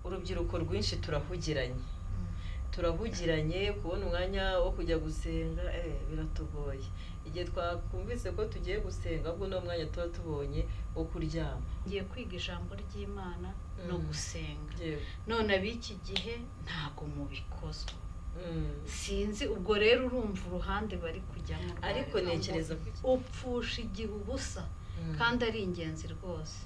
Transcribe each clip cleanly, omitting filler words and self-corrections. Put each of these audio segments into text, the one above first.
urubyiruko rwinshi turahugiranye kubona umwanya wo kujya gusenga biratugoye. Igihe twakumvise ko tugiye gusenga ahubwo no mwanya tuba tubonye wo kuryama. Ngiye kwiga ijambo ry'Imana no gusenga. None ab'iki gihe ntago mubikozwa. Sinzi ubwo rero urumva uruhande bari kujyamo. Ariko nekereza upfusha igihe ubusa kandi ari ingenzi rwose.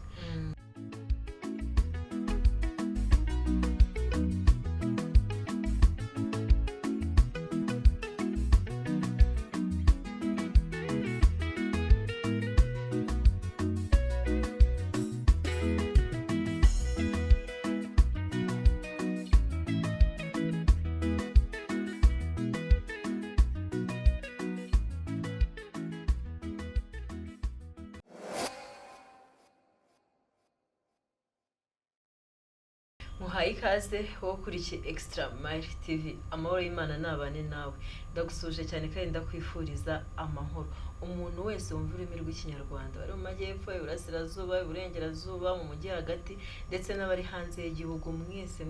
Muhaye ikaze wo kuri iki Extra Mile TV. Amahoro y'Imana nabane nawe. Ndagusuje cyane kandi ndakwifuriza amahoro. Umuntu wese wumva ururimi rw'ikinyarwanda bari mu majyepfo, iburasirazuba, iburengerazuba, mu mujyi hagati ndetse n'abari hanze y'igihugu, mwese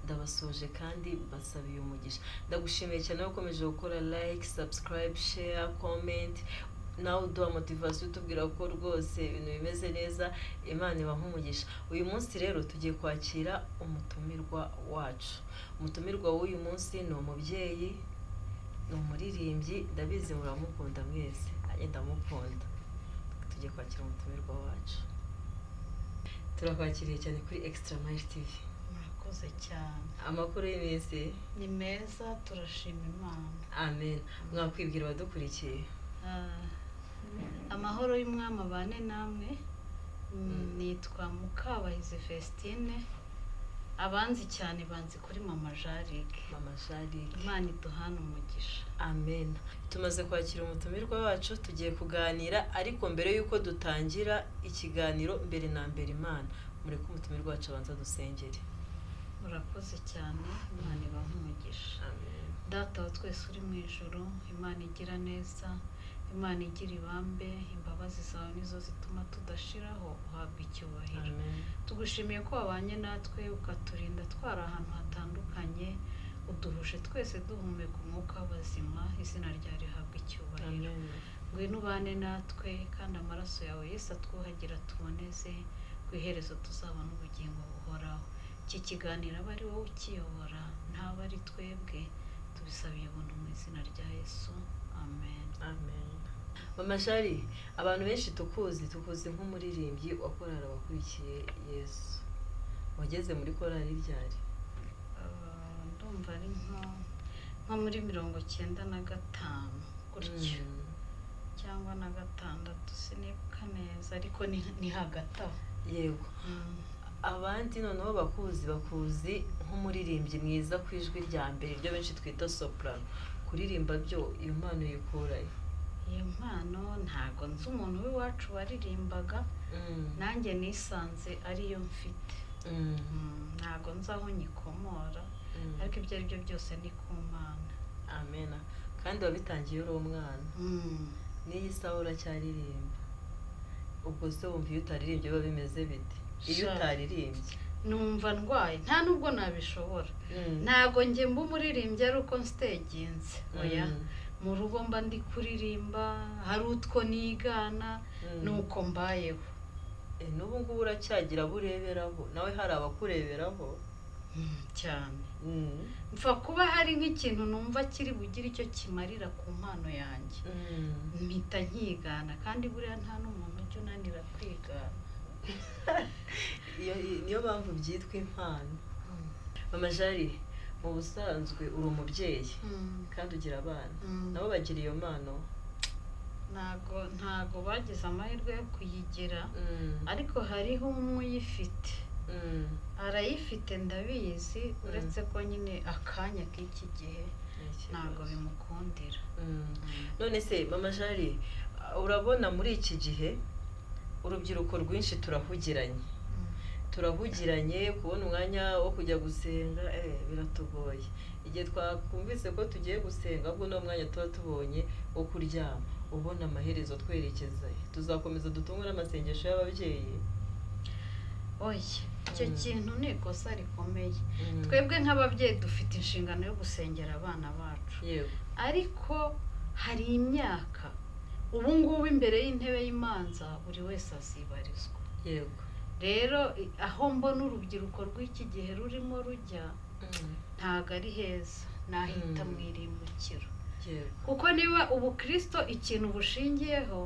ndabasuje kandi basabiye umugisha. Ndagushimiye cyane ko ukomeje gukora like, subscribe, share, comment. Nawe uduha motivation utubwira ko rwose ibintu bimeze neza. Imana ibahe umugisha. Uyu munsi rero tugiye kwakira umutumirwa wacu. Umutumirwa w'uyu munsi ni umubyeyi, ni umuririmbyi, ndabizi muramukunda mwese, nanjye ndamukunda. Tugiye kwakira umutumirwa wacu. Turakwakiriye cyane kuri Extra Mile TV. Murakoze cyane. Amakuru y'iminsi ni meza, turashima Imana. Amen. Mwakwibwira abadukurikiye. Amahoro y'Umwami abane namwe. Nitwa Mukabahizi Vestine, abanzi cyane banzi kuri Mama Jarike. Imana iduhane umugisha. Amen. Tumaze kwakira umutumirwa wacu, tugiye kuganira, ariko mbere yuko dutangira ikiganiro, mbere na mbere Imana mureke umutumirwa wacu abanza dusengere. Murakoze cyane, Imana ibahe umugisha. Amen. Data wa twese uri mu ijuru, Imana igira neza, Imana igira ibambe, imbabazi zawe nizo zituma tudashiraho, uhabwa icyubahiro. Tugushimiye ko wabanye natwe ukaturinda twara ahantu hatandukanye, uduhuje twese duhumeka umwuka w'abazima, izina ryawe rihabwa icyubahiro. Ngwino ubane natwe kandi amaraso yawe Yesu atwuhagira tuboneze, ku iherezo tuzabona ubugingo buhoraho. Iki kiganiro aba ari wowe ukiyobora, ntaba ari twebwe, tubisabiye ubuntu mu izina rya Yesu. Amen. Amen. Mama Jari, abantu benshi tukuzi nk'umuririmbyi wa korali abakurikiye Yesu. Wageze muri korali ryari? Ndumva ari nko muri 95 gutyo, cyangwa na 6, sinibuka neza, ariko ni hagati aho. Yego. Abandi noneho bakuzi nk'umuririmbyi mwiza ku ijwi rya mbere, ryo benshi twita soprano. Kuririmba byo iyo mpano yikurayo? Iyo mpano ntago nzi umuntu w'iwacu waririmbaga, nanjye nisanze ariyo mfite. Ntago nzi aho nyikomora, ariko ibyo ari byo byose ni ku Mana. Amen. Kandi wabitangiye uri umwana. N'iyi saha uracyaririmba. Ubwo se wumva iyo utaririmbye biba bimeze bite? Iyo utaririmbye numva ndwaye, nta nubwo nabishobora. Ntago njye mba umuririmbyi ari uko nsteginze, oya. Mu rugo mba ndi kuririmba, hari utwo nigana, nuko mbayeho. N'ubu ngubu uracyagira bureberaho? Nawe hari abakureberaho? Cyane. Mfa kuba hari nk'ikintu numva kiri bugire icyo kimarira ku mpano yanjye, mpita nkigana, kandi buriya nta n'umuntu ujya unanira kwigana. Niyo mpamvu byitwa impano. Mama Jari, mu busanzwe uri umubyeyi kandi ugira abana, nabo bagira iyo mpano? Ntago bagize amahirwe yo kuyigira, ariko hariho umwe uyifite. Arayifite ndabizi, uretse ko nyine akanya k'iki gihe ntago bimukundira. None se Mama Jari, urabona muri iki gihe urubyiruko rwinshi turahugiranye kubona umwanya wo kujya gusenga biratugoye. Igihe twakumvise ko tugiye gusenga ahubwo no mwanya tuba tubonye wo kuryama, ubona amaherezo twerekeza. Tuzakomeza dutungwe n'amasengesho y'ababyeyi? Oya, icyo kintu ni ikosa rikomeye. Twebwe nk'ababyeyi dufite inshingano yo gusengera abana bacu, ariko hari imyaka ubu ngubu imbere y'intebe y'imanza buri wese azibarizwa. Rero aho mbona urubyiruko rw'iki gihe rurimo rujya ntago ari heza, nahita mu irimbukiro. Kuko niba ubukristo ikintu bushingiyeho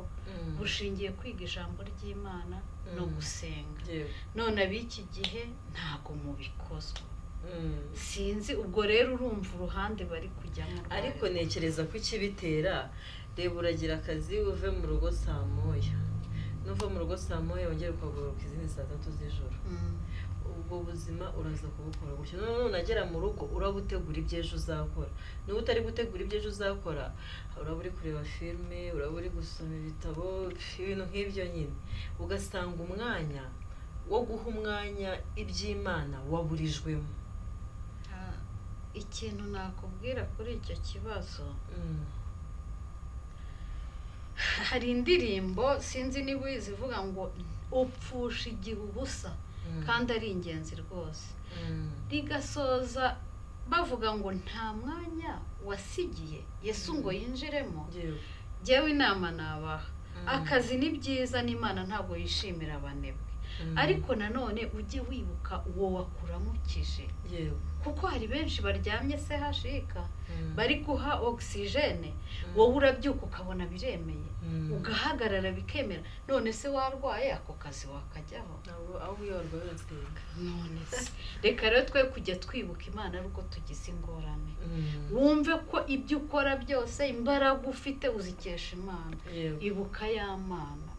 bushingiye kwiga ijambo ry'Imana no gusenga, none ab'iki gihe ntago mubikozwa. Sinzi ubwo rero urumva uruhande bari kujyamo. Ariko nekereza ko ikibitera, reba uragira akazi uve mu rugo saa moya, nuva mu rugo saa moya wongere ukagaruka izindi saa 3 z'ijoro. Ubwo buzima uraza kubukora gutyo, none unagera mu rugo urabutegura ibyejo uzakora. Niba utari gutegura ibyejo uzakora, uraba uri kureba filime, uraba uri gusoma ibitabo, ibintu nk'ibyo nyine, ugasanga umwanya wo guha umwanya iby'Imana waburijwemo. Ikintu nakubwira kuri icyo kibazo, hari indirimbo sinzi niba uzivuga ngo upfusha igihe ubusa, kandi ari ingenzi rwose. Rigasoza bavuga ngo nta mwanya wasigiye Yesu ngo yinjiremo. Jyewe inama nabaha, akazi ni byiza, n'Imana ntabwo yishimira abanebwe, ariko nanone ujye wibuka uwo wakuramukije, kuko hari benshi baryamye se hashika bari guha oxygene, wowe urabyuka ukabona biremeye, ugahagarara bikemera. None se warwaye ako kazi wakajyaho? Aho uyorwaye urasenga. None se reka rero twe kujya twibuka Imana ari uko tugize ingorane. Wumve ko ibyo ukora byose imbaraga ufite uzikesha Imana. Ibuka ya Mana.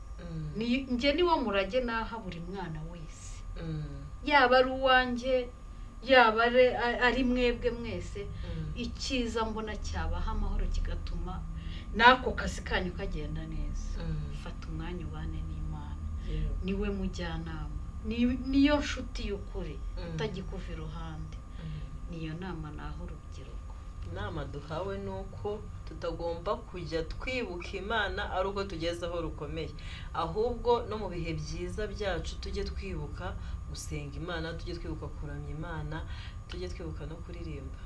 Njye niwo murage naha buri mwana wese, yaba ari uwanjye, yaba ari mwebwe mwese. Icyiza mbona cyabaha amahoro kigatuma n'ako kazi kanyu kagenda neza. Fata umwanya ubane n'Imana, niwe mujyanama, niyo nshuti y'ukuri utagikuva iruhande. Niyo nama naho urubyiruko. Inama duhawe nuko tutagomba kujya twibuka Imana ari uko tugeze aho rukomeye, ahubwo no mu bihe byiza byacu tujye twibuka gusenga Imana, tujye twibuka kuramya Imana, tujye twibuka no kuririmba.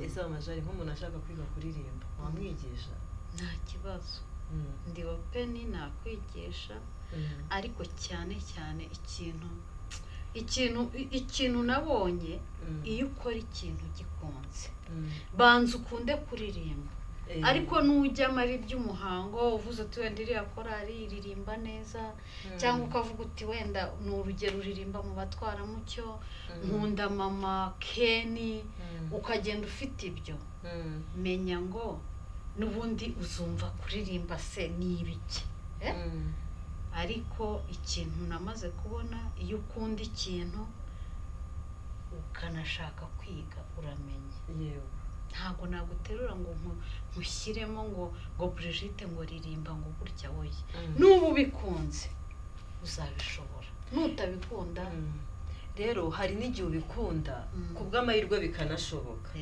Ese amajari nk'umuntu ashaka kwiga kuririmba wamwigisha? Nta kibazo, ndi open nakwigisha, ariko cyane cyane ikintu nabonye, iyo ukora ikintu gikunze banza ukunde kuririmba. Ariko nujya mari by'umuhango uvuze uti wenda iriya korali iririmba neza, cyangwa ukavuga uti wenda ni urugero uririmba mu batwaramucyo, nkunda mama Keni, ukagenda ufite ibyo, menya ngo n'ubundi uzumva kuririmba se ni ibiki. Ariko ikintu namaze kubona, iyo ukunda ikintu ukanashaka kwiga uramenya. Ntabwo naguterura ngo nkushyiremo ngo Brigitte ngo ririmba ngo gutya. Woye n'ubu bikunze uzabishobora, nutabikunda rero hari n'igihe ubikunda kubw'amahirwe bikanashoboka.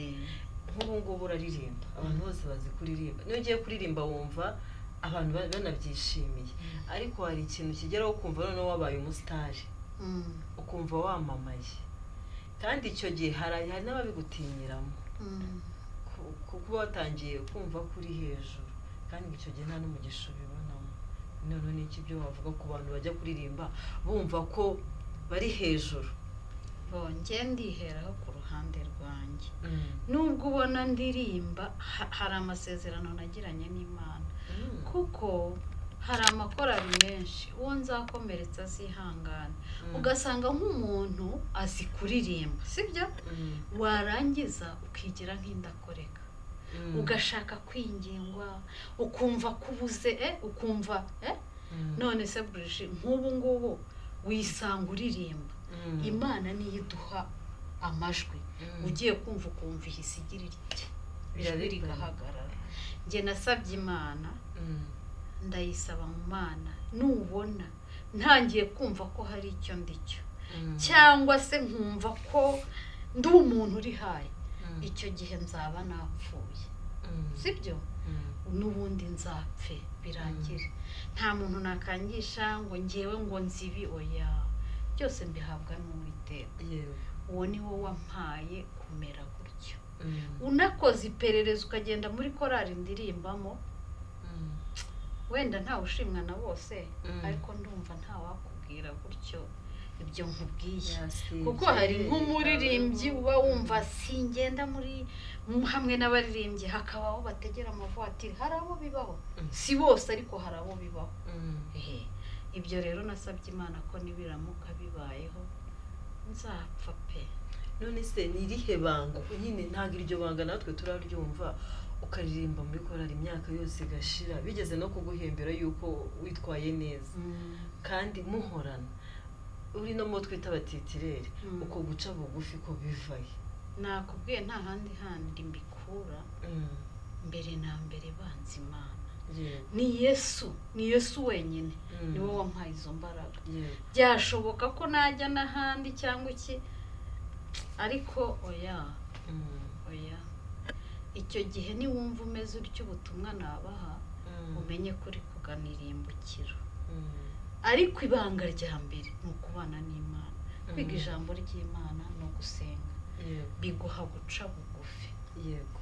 Nk'ubu ngubu uraririmba, abantu bose bazi kuririmba, niyo ugiye kuririmba wumva abantu banabyishimiye, ariko hari ikintu kigeraho ukumva noneho wabaye umusitari, ukumva wamamaye, kandi icyo gihe hari n'ababigutinyiramo kuko watangiye kumva kuri hejuru, kandi icyo gihe nta n'umugisha ubibonamo. None n'iki byo wavuga ku bantu bajya kuririmba bumva ko bari hejuru? Bongeye ndiheraho ku ruhande rwanjye, nubwo ubona ndirimba hari amasezerano nagiranye n'Imana, kuko hari amakorali menshi uwo nzakomeretsa azihangana, ugasanga nk'umuntu azi kuririmba, sibyo? Warangiza ukigira nk'indakoreka, ugashaka kwingingwa, ukumva kubuze ukumva none se Brigitte nk'ubu ngubu wisanga uririmba, Imana niyo iduha amajwi, ugiye kumva ukumva ihisigira iki ijwi rigahagarara. Njye nasabye Imana, ndayisaba mu Mana, nubona ntangiye kumva ko hari icyo ndicyo, cyangwa se nkumva ko ndi umuntu uri hayi, icyo gihe nzaba napfuye, sibyo? N'ubundi nzapfe birangire. Nta muntu nakangisha ngo ngewe ngo nzibi, oya. byose mbihabwa n'Uwiteka yewe uwo ni wo wampaye kumera gutyo. Unakoze iperereza ukagenda muri korari ndirimbamo, wenda ntawe ushimwa na bose ariko ndumva ntawakubwira gutyo ibyo nkubwiye, kuko hari nk'umuririmbyi uba wumva singenda muri hamwe n'abaririmbyi, hakabaho bategera amavuatiri, hari abo bibaho, si bose ariko hari abo bibaho. Ibyo rero nasabye Imana ko nibiramuka bibayeho nzapfa pe. none se ni irihe banga nyine? Ntabwo iryo banga natwe turaryumva, ukaririmba muri korari imyaka yose igashira, bigeze no kuguhembera yuko witwaye neza kandi muhorana, uri no mu twita abatitirere, uko guca bugufi ko bivaye. Nakubwiye nta handi handi mbikura, mbere na mbere banza Imana. Ni Yesu wenyine niwe wampaye izo mbaraga. Byashoboka ko najya n'ahandi cyangwa iki, ariko oya icyo gihe niwumva umeze utyo ubutumwa nabaha umenye ko uri kuganira imbukiro. Ariko ibanga rya mbere ni ukubana n'Imana, kwiga ijambo ry'Imana no gusenga, biguha guca bugufi. Yego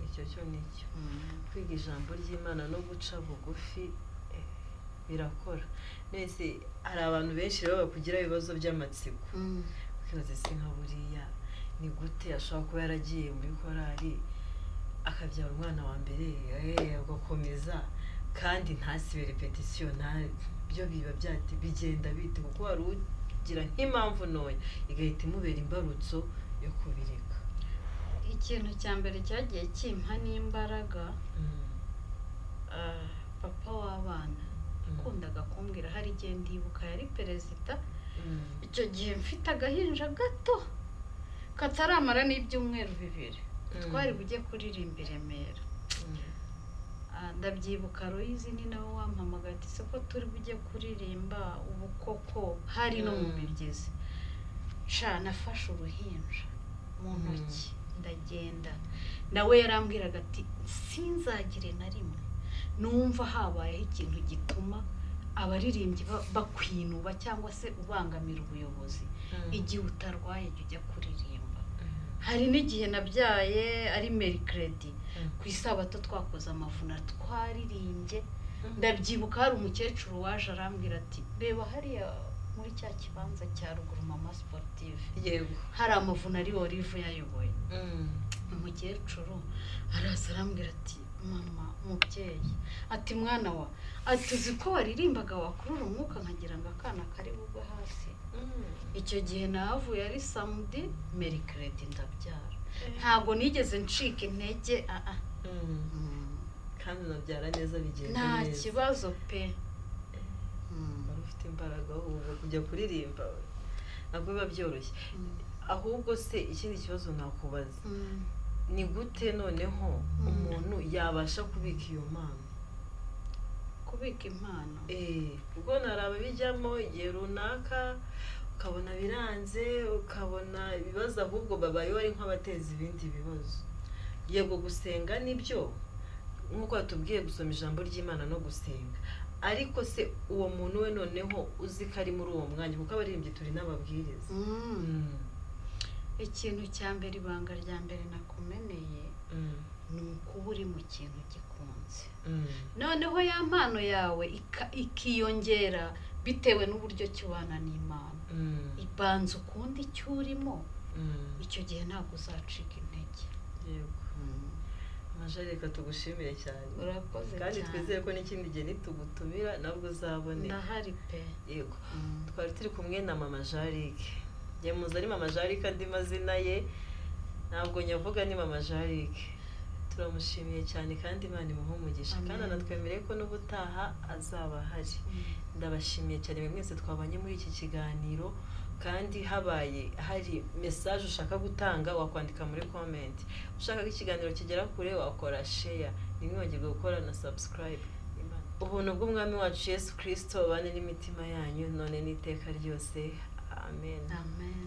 icyo cyo nicyo, kwiga ijambo ry'Imana no guca bugufi birakora. Nese hari abantu benshi rero bakugira ibibazo by'amatsiko, ukibaza se nka buriya ni gute ashobora kuba yaragiye muri korari akabyara umwana wa mbere agakomeza kandi ntasibe repetition, byo biba byati bigenda bite? Kuko wari ugira nk'impamvu ntoya igahita imubera imbarutso yo kubireka. Ikintu cya mbere cyagiye kimpa n'imbaraga, papa w'abana yakundaga kumbwira, hari igihe ndibuka yari perezida, icyo gihe mfite agahinja gato kataramara n'ibyumweru 2, twari bujye kuririmba i Remera. Ndabyibuka Royizi ni nawe wampamagaye ati se ko turi bujye kuririmba ubu koko hari no mu Mibyizi. Nafashe uruhinja mu ntoki ndagenda, nawe yarambwiraga ati sinzagire na rimwe numva habayeho ikintu gituma abaririmbyi bakwinuba cyangwa se ubangamira ubuyobozi igihe utarwaye ujya kuririmba. Hari n'igihe nabyaye ari Mercredi, ku isabato twakoze amavuna twaririmbye. Ndabyibuka hari umukecuru waje arambwira ati reba hariya muri cya kibanza cya ruguru Mama Sportive, yego hari amavuna ari Olive yayoboye. Umukecuru araza arambwira ati mama mubyeyi, ati mwana wa, ati uzi ko waririmbaga wakurura umwuka nkagira ngo akana kari bugwe hasi. Icyo gihe nahavuye ari samedi, Mercredi ndabyara. Ntabwo nigeze ncika intege, kandi unabyara neza bigenda nta neza, kibazo pe. wari ufite imbaraga ubu kujya kuririmba ntabwo biba byoroshye. Ahubwo se ikindi kibazo nakubaza, ni gute noneho umuntu yabasha kubika iyo mpano? Kubika impano ubwo naraba bijyamo igihe runaka ukabona biranze, ukabona ibibazo ahubwo babaye ari nk'abateza ibindi bibazo. Yego gusenga nibyo nk'uko watubwiye, gusoma ijambo ry'Imana no gusenga, ariko se uwo muntu we noneho uzi ko ari muri uwo mwanya, kuko abaririmbyi turi n'ababwiriza. Ikintu cya mbere, ibanga rya mbere nakumeneye ni ukuba uri mu kintu gikunze, noneho ya mpano yawe ikiyongera bitewe n'uburyo kibana n'Imana. Ibanza ukundi icyo urimo, icyo gihe ntabwo uzacika intege. Yego Majari, reka tugushimire cyane. Urakoze kandi cyane. twizeye ko n'ikindi gihe nitugutumira nabwo uzabone. Ndahari pe. Yego twari turi kumwe na Mama Jarike. Yamuze ari Mama Jarike, andi mazina ye ntabwo nyavuga ni Mama Jarike. Turamushimiye cyane kandi Imana imuhe umugisha, kandi anatwemereye ko n'ubutaha azaba ahari. Ndabashimiye cyane mwese twabanye muri iki kiganiro, kandi habaye hari message ushaka gutanga wakwandika muri comment. Ushaka ko ikiganiro kigera kure wakora share, nimwibagirwe gukora na subscribe. Ubuntu bw'Umwami wacu Yesu Kristo bane n'imitima yanyu none n'iteka ryose. Amen. Amen.